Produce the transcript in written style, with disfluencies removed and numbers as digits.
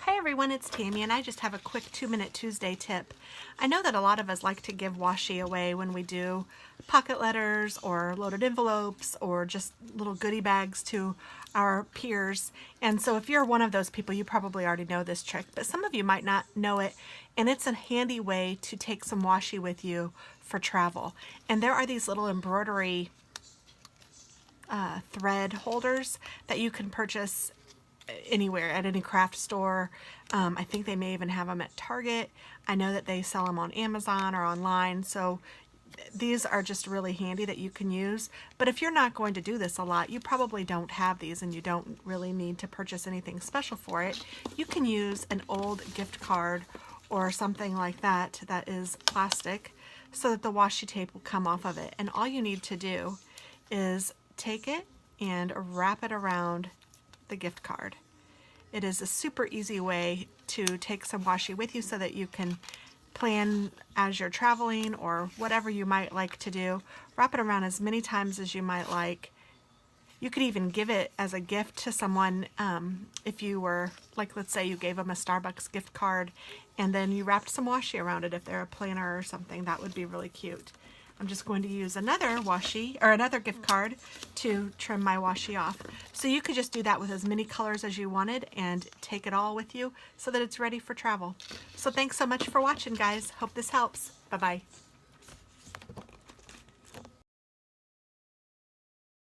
Hi everyone, it's Tammy and I just have a quick 2-minute Tuesday tip. I know that a lot of us like to give washi away when we do pocket letters or loaded envelopes or just little goodie bags to our peers. And so if you're one of those people, you probably already know this trick, but some of you might not know it, and it's a handy way to take some washi with you for travel. And there are these little embroidery thread holders that you can purchase anywhere at any craft store. I think they may even have them at Target. I know that they sell them on Amazon or online, so these are just really handy that you can use. But if you're not going to do this a lot, you probably don't have these and you don't really need to purchase anything special for it. You can use an old gift card or something like that that is plastic so that the washi tape will come off of it. And all you need to do is take it and wrap it around the gift card. It is a super easy way to take some washi with you so that you can plan as you're traveling or whatever you might like to do. Wrap it around as many times as you might like. You could even give it as a gift to someone if you were, like, let's say you gave them a Starbucks gift card and then you wrapped some washi around it if they're a planner or something. That would be really cute. I'm just going to use another washi or another gift card to trim my washi off. So you could just do that with as many colors as you wanted and take it all with you so that it's ready for travel. So thanks so much for watching, guys. Hope this helps. Bye-bye.